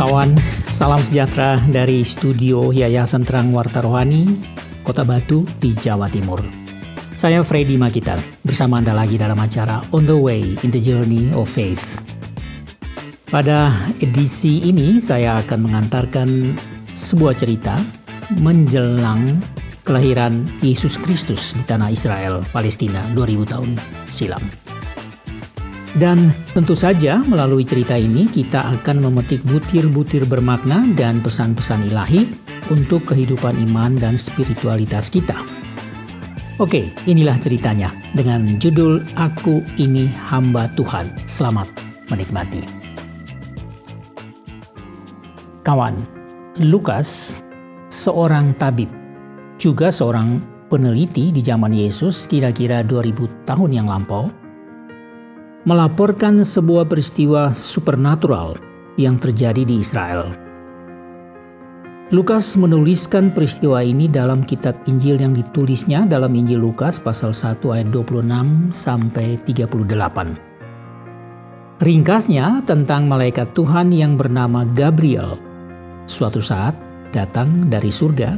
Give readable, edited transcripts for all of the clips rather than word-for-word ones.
Kawan, salam sejahtera dari studio Yayasan Terang Warta Rohani, Kota Batu di Jawa Timur. Saya Freddy Magitar, bersama Anda lagi dalam acara On the Way in the Journey of Faith. Pada edisi ini saya akan mengantarkan sebuah cerita menjelang kelahiran Yesus Kristus di tanah Israel, Palestina 2000 tahun silam. Dan tentu saja melalui cerita ini kita akan memetik butir-butir bermakna dan pesan-pesan ilahi untuk kehidupan iman dan spiritualitas kita. Oke, inilah ceritanya dengan judul Aku Ini Hamba Tuhan. Selamat menikmati. Kawan, Lukas, seorang tabib, juga seorang peneliti di zaman Yesus kira-kira 2000 tahun yang lampau, melaporkan sebuah peristiwa supernatural yang terjadi di Israel. Lukas menuliskan peristiwa ini dalam kitab Injil yang ditulisnya dalam Injil Lukas pasal 1 ayat 26 sampai 38. Ringkasnya tentang malaikat Tuhan yang bernama Gabriel suatu saat datang dari surga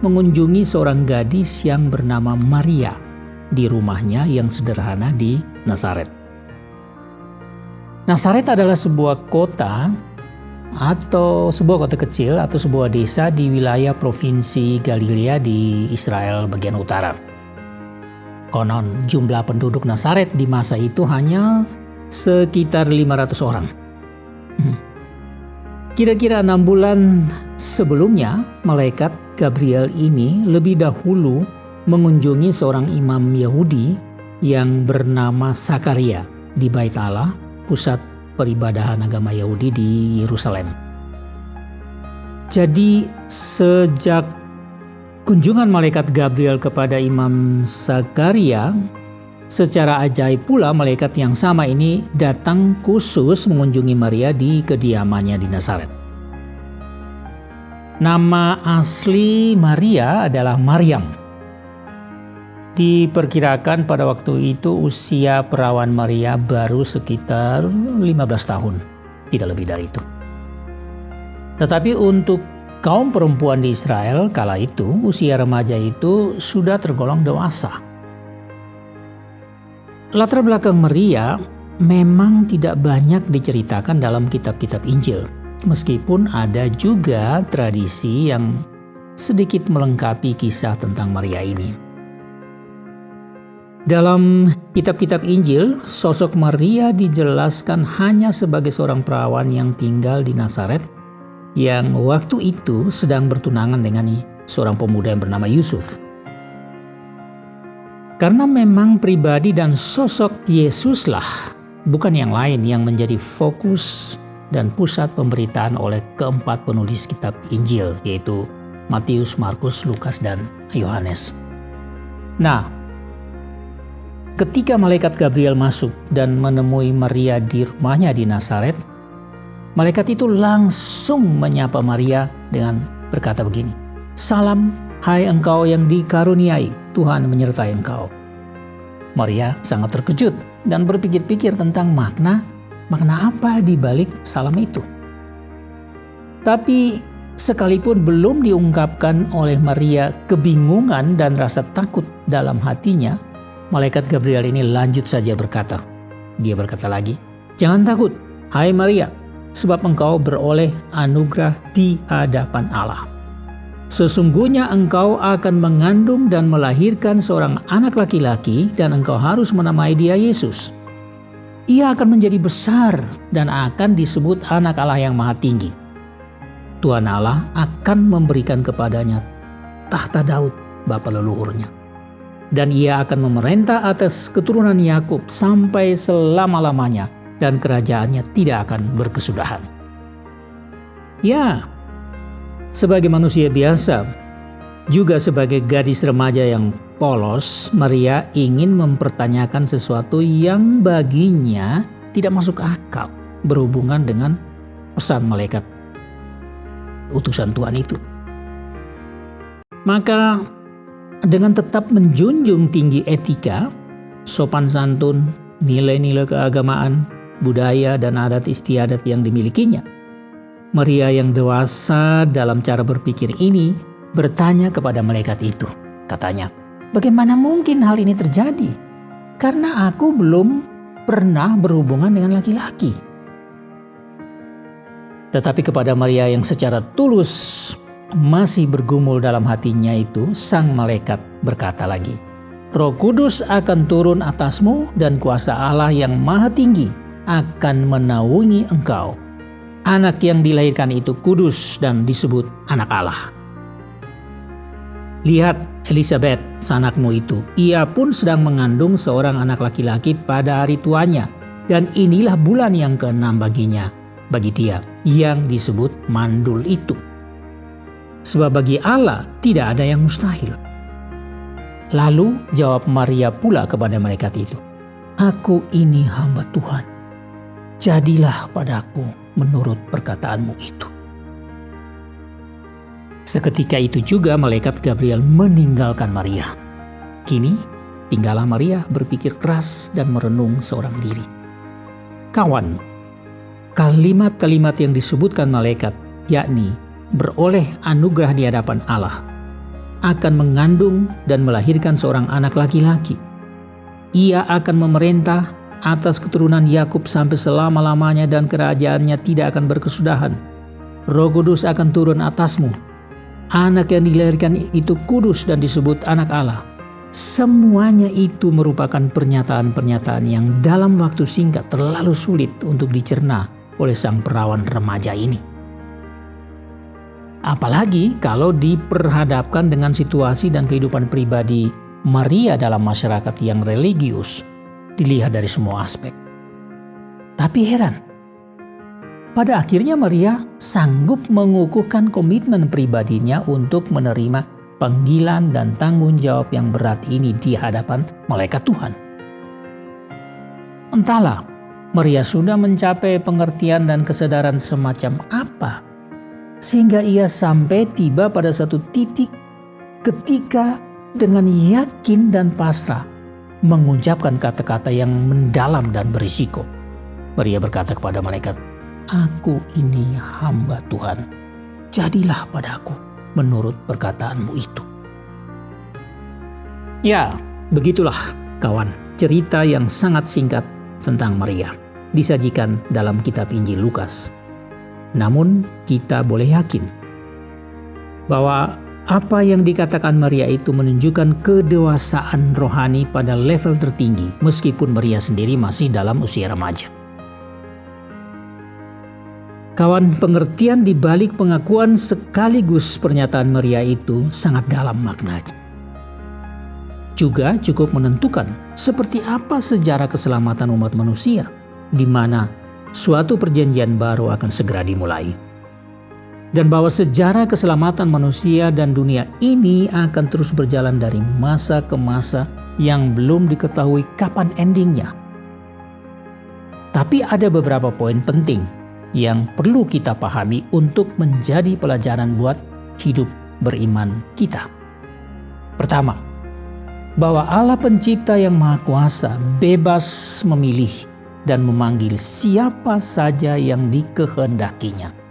mengunjungi seorang gadis yang bernama Maria di rumahnya yang sederhana di Nazaret. Nazaret adalah sebuah kota atau sebuah kota kecil atau sebuah desa di wilayah provinsi Galilea di Israel bagian utara. Konon jumlah penduduk Nazaret di masa itu hanya sekitar 500 orang. Kira-kira 6 bulan sebelumnya, malaikat Gabriel ini lebih dahulu mengunjungi seorang imam Yahudi yang bernama Zakaria di Bait Allah, pusat peribadahan agama Yahudi di Yerusalem. Jadi sejak kunjungan malaikat Gabriel kepada Imam Zakaria, secara ajaib pula malaikat yang sama ini datang khusus mengunjungi Maria di kediamannya di Nazaret. Nama asli Maria adalah Maryam. Diperkirakan pada waktu itu usia perawan Maria baru sekitar 15 tahun, tidak lebih dari itu. Tetapi untuk kaum perempuan di Israel kala itu, usia remaja itu sudah tergolong dewasa. Latar belakang Maria memang tidak banyak diceritakan dalam kitab-kitab Injil, meskipun ada juga tradisi yang sedikit melengkapi kisah tentang Maria ini. Dalam kitab-kitab Injil, sosok Maria dijelaskan hanya sebagai seorang perawan yang tinggal di Nazaret yang waktu itu sedang bertunangan dengan seorang pemuda yang bernama Yusuf. Karena memang pribadi dan sosok Yesuslah, bukan yang lain yang menjadi fokus dan pusat pemberitaan oleh keempat penulis kitab Injil, yaitu Matius, Markus, Lukas, dan Yohanes. Nah, ketika malaikat Gabriel masuk dan menemui Maria di rumahnya di Nazaret, malaikat itu langsung menyapa Maria dengan berkata begini, "Salam, hai engkau yang dikaruniai, Tuhan menyertai engkau." Maria sangat terkejut dan berpikir-pikir tentang makna apa di balik salam itu. Tapi sekalipun belum diungkapkan oleh Maria kebingungan dan rasa takut dalam hatinya, malaikat Gabriel ini lanjut saja berkata. Dia berkata lagi, "Jangan takut, hai Maria, sebab engkau beroleh anugerah di hadapan Allah. Sesungguhnya engkau akan mengandung dan melahirkan seorang anak laki-laki dan engkau harus menamai dia Yesus. Ia akan menjadi besar dan akan disebut Anak Allah yang Maha Tinggi. Tuhan Allah akan memberikan kepadanya tahta Daud, bapa leluhurnya. Dan ia akan memerintah atas keturunan Yakub sampai selama-lamanya, dan kerajaannya tidak akan berkesudahan." Ya, sebagai manusia biasa, juga sebagai gadis remaja yang polos, Maria ingin mempertanyakan sesuatu yang baginya tidak masuk akal berhubungan dengan pesan malaikat utusan Tuhan itu. Maka dengan tetap menjunjung tinggi etika, sopan santun, nilai-nilai keagamaan, budaya, dan adat istiadat yang dimilikinya, Maria yang dewasa dalam cara berpikir ini bertanya kepada malaikat itu. Katanya, "Bagaimana mungkin hal ini terjadi? Karena aku belum pernah berhubungan dengan laki-laki." Tetapi kepada Maria yang secara tulus masih bergumul dalam hatinya itu, sang malaikat berkata lagi, "Roh Kudus akan turun atasmu dan kuasa Allah yang Maha Tinggi akan menaungi engkau. Anak yang dilahirkan itu kudus dan disebut anak Allah. Lihat Elisabet, sanakmu itu, ia pun sedang mengandung seorang anak laki-laki pada hari tuanya, dan inilah bulan yang ke-6 bagi dia, yang disebut mandul itu. Sebab bagi Allah tidak ada yang mustahil." Lalu jawab Maria pula kepada malaikat itu, "Aku ini hamba Tuhan. Jadilah padaku menurut perkataanmu itu." Seketika itu juga malaikat Gabriel meninggalkan Maria. Kini tinggallah Maria berpikir keras dan merenung seorang diri. Kawan, kalimat-kalimat yang disebutkan malaikat, yakni beroleh anugerah di hadapan Allah, akan mengandung dan melahirkan seorang anak laki-laki. Ia akan memerintah atas keturunan Yakub sampai selama-lamanya dan kerajaannya tidak akan berkesudahan. Roh Kudus akan turun atasmu. Anak yang dilahirkan itu kudus dan disebut anak Allah. Semuanya itu merupakan pernyataan-pernyataan yang dalam waktu singkat terlalu sulit untuk dicerna oleh sang perawan remaja ini. Apalagi kalau diperhadapkan dengan situasi dan kehidupan pribadi Maria dalam masyarakat yang religius, dilihat dari semua aspek. Tapi heran, pada akhirnya Maria sanggup mengukuhkan komitmen pribadinya untuk menerima panggilan dan tanggung jawab yang berat ini di hadapan malaikat Tuhan. Entahlah, Maria sudah mencapai pengertian dan kesadaran semacam apa, sehingga ia sampai tiba pada satu titik ketika dengan yakin dan pasrah mengucapkan kata-kata yang mendalam dan berisiko. Maria berkata kepada malaikat, "Aku ini hamba Tuhan. Jadilah padaku menurut perkataanmu itu." Ya, begitulah kawan, cerita yang sangat singkat tentang Maria disajikan dalam kitab Injil Lukas. Namun kita boleh yakin bahwa apa yang dikatakan Maria itu menunjukkan kedewasaan rohani pada level tertinggi, meskipun Maria sendiri masih dalam usia remaja. Kawan, pengertian di balik pengakuan sekaligus pernyataan Maria itu sangat dalam maknanya. Juga cukup menentukan seperti apa sejarah keselamatan umat manusia, di mana suatu perjanjian baru akan segera dimulai. Dan bahwa sejarah keselamatan manusia dan dunia ini akan terus berjalan dari masa ke masa yang belum diketahui kapan endingnya. Tapi ada beberapa poin penting yang perlu kita pahami untuk menjadi pelajaran buat hidup beriman kita. Pertama, bahwa Allah pencipta yang maha kuasa bebas memilih dan memanggil siapa saja yang dikehendakinya.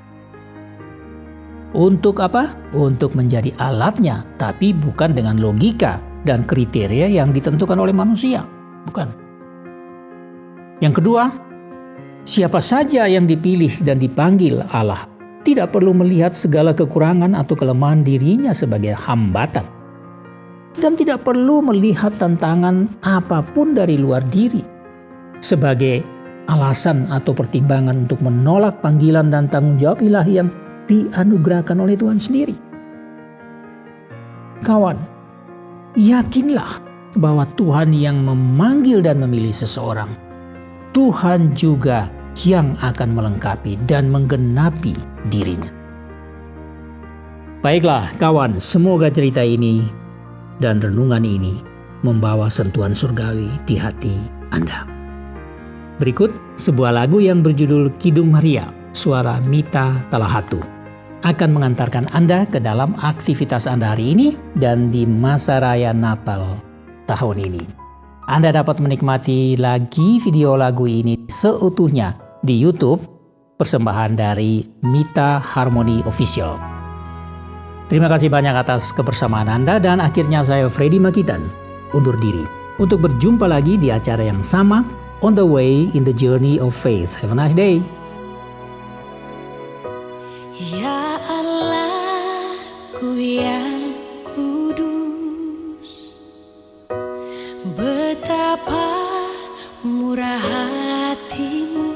Untuk apa? Untuk menjadi alatnya, tapi bukan dengan logika dan kriteria yang ditentukan oleh manusia. Bukan. Yang kedua, siapa saja yang dipilih dan dipanggil Allah tidak perlu melihat segala kekurangan atau kelemahan dirinya sebagai hambatan. Dan tidak perlu melihat tantangan apapun dari luar diri sebagai alasan atau pertimbangan untuk menolak panggilan dan tanggung jawab ilahi yang dianugerahkan oleh Tuhan sendiri. Kawan, yakinlah bahwa Tuhan yang memanggil dan memilih seseorang, Tuhan juga yang akan melengkapi dan menggenapi dirinya. Baiklah kawan, semoga cerita ini dan renungan ini membawa sentuhan surgawi di hati Anda. Berikut sebuah lagu yang berjudul Kidung Maria, suara Mita Talahatu, akan mengantarkan Anda ke dalam aktivitas Anda hari ini dan di masa raya Natal tahun ini. Anda dapat menikmati lagi video lagu ini seutuhnya di YouTube persembahan dari Mita Harmony Official. Terima kasih banyak atas kebersamaan Anda dan akhirnya saya Freddy Makitan undur diri untuk berjumpa lagi di acara yang sama On the Way in the Journey of Faith. Have a nice day. Ya Allahku yang kudus, betapa murah hatimu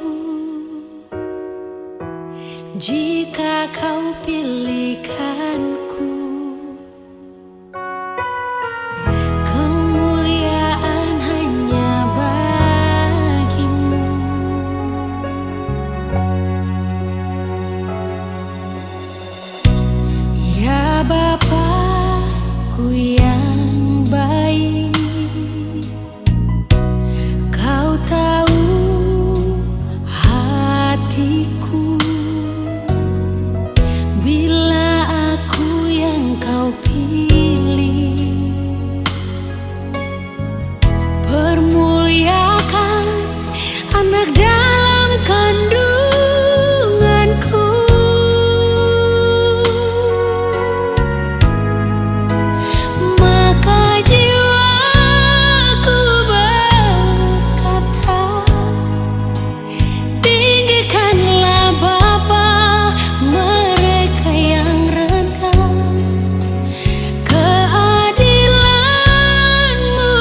jika kau pilihkanku. Kemuliaan hanya bagimu. Ya Bapakku yang baik, Kau tahu hatiku. Bila aku yang Kau pilih, permuliakan anak dalam kandunganku. Maka jiwaku berkata, tinggikanlah Bapa mereka yang rendah. Keadilan-Mu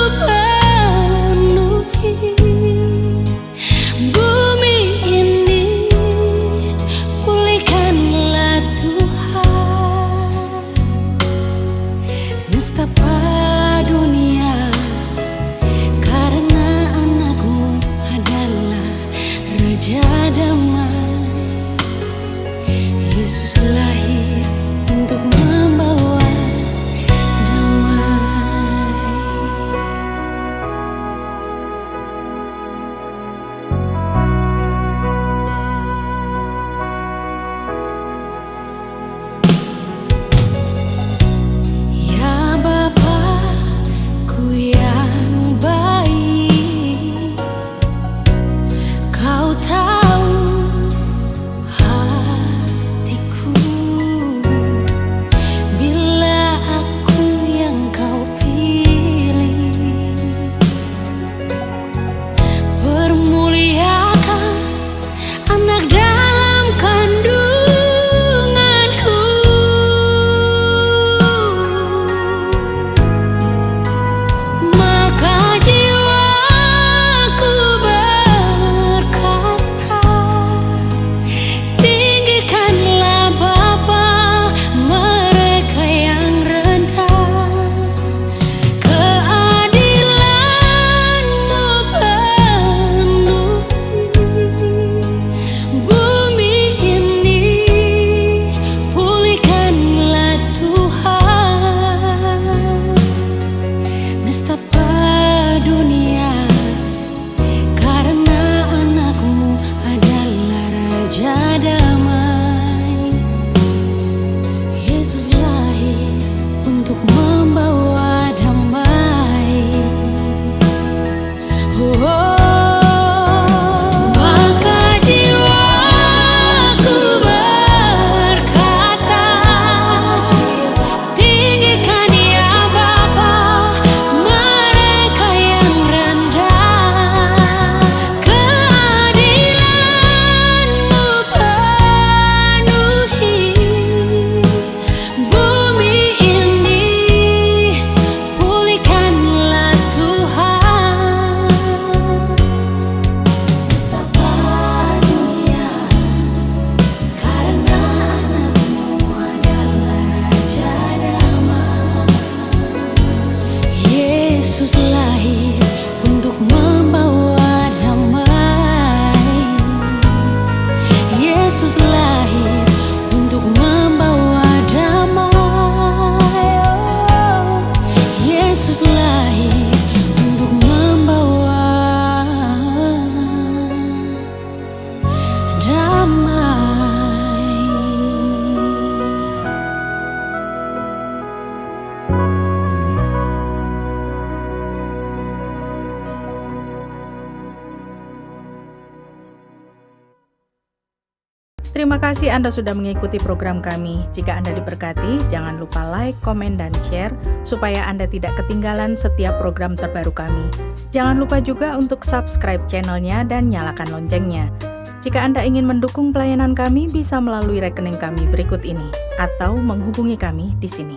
Terima kasih Anda sudah mengikuti program kami. Jika Anda diberkati, jangan lupa like, komen, dan share supaya Anda tidak ketinggalan setiap program terbaru kami. Jangan lupa juga untuk subscribe channelnya dan nyalakan loncengnya. Jika Anda ingin mendukung pelayanan kami, bisa melalui rekening kami berikut ini atau menghubungi kami di sini.